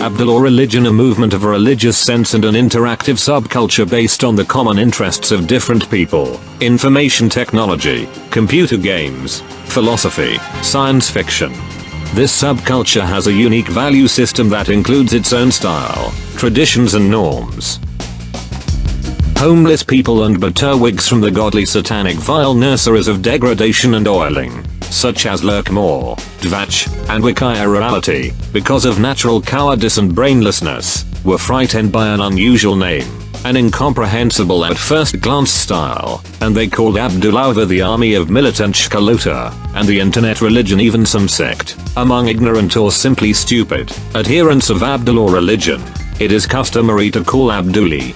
Abduloreligion, a movement of religious sense and an interactive subculture based on the common interests of different people, information technology, computer games, philosophy, science fiction. This subculture has a unique value system that includes its own style, traditions and norms. Homeless people and butterwigs from the godly satanic vile nurseries of degradation and oiling, such as Lurkmore, Dvach, and Wikireality, because of natural cowardice and brainlessness, were frightened by an unusual name, an incomprehensible at first glance style, and they called Abdulouver the army of militant shkolota, and the internet religion even some sect, among ignorant or simply stupid adherents of Abduloreligion. It is customary to call Abduli.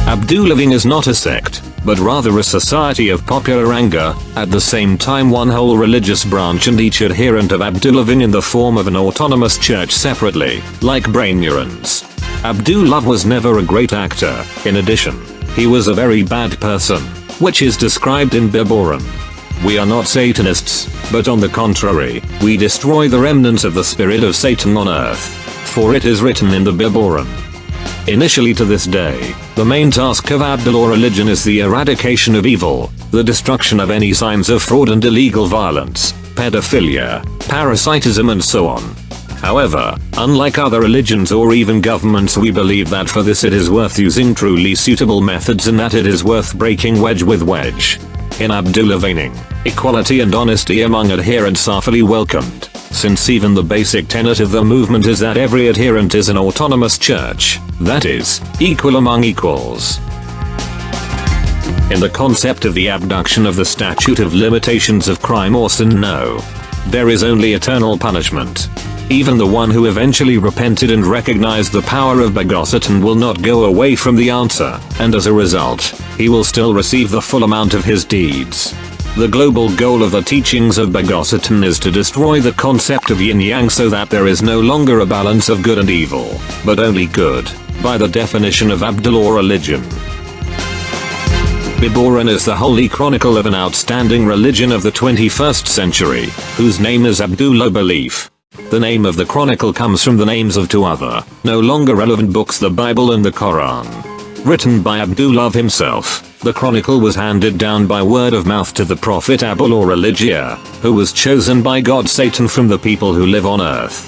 Abduloving is not a sect, but rather a society of popular anger, at the same time one whole religious branch and each adherent of Abduloving in the form of an autonomous church separately, like brain neurons. Abdulouver was never a great actor. In addition, he was a very bad person, which is described in Biboran. We are not Satanists, but on the contrary, we destroy the remnants of the spirit of Satan on earth. For it is written in the Biboran. Initially to this day, the main task of Abduloreligion is the eradication of evil, the destruction of any signs of fraud and illegal violence, pedophilia, parasitism and so on. However, unlike other religions or even governments, we believe that for this it is worth using truly suitable methods and that it is worth breaking wedge with wedge. In Abduloving, equality and honesty among adherents are fully welcomed, since even the basic tenet of the movement is that every adherent is an autonomous church, that is, equal among equals. In the concept of the abduction of the statute of limitations of crime or sin, no. There is only eternal punishment. Even the one who eventually repented and recognized the power of Satan will not go away from the answer, and as a result, he will still receive the full amount of his deeds. The global goal of the teachings of Satan is to destroy the concept of yin-yang so that there is no longer a balance of good and evil, but only good, by the definition of Abduloreligion. Biboran is the holy chronicle of an outstanding religion of the 21st century, whose name is Abduloving. The name of the chronicle comes from the names of two other, no longer relevant books, the Bible and the Quran. Written by Abdulov himself, the chronicle was handed down by word of mouth to the prophet Abduloreligion, who was chosen by God Satan from the people who live on earth.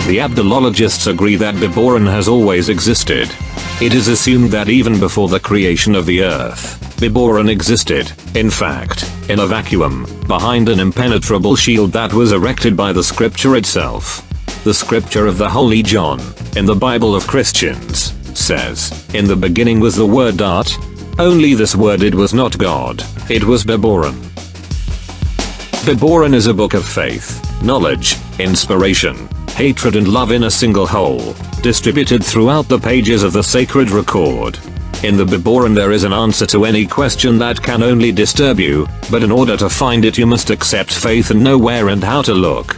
The Abdulologists agree that Biboran has always existed. It is assumed that even before the creation of the earth, Biboran existed, in fact, in a vacuum, behind an impenetrable shield that was erected by the scripture itself. The scripture of the Holy John, in the Bible of Christians, says, "In the beginning was the word dot. Only this word, it was not God, it was Biboran." Biboran is a book of faith, knowledge, inspiration, hatred and love in a single whole, distributed throughout the pages of the sacred record. In the Biboran there is an answer to any question that can only disturb you, but in order to find it you must accept faith and know where and how to look.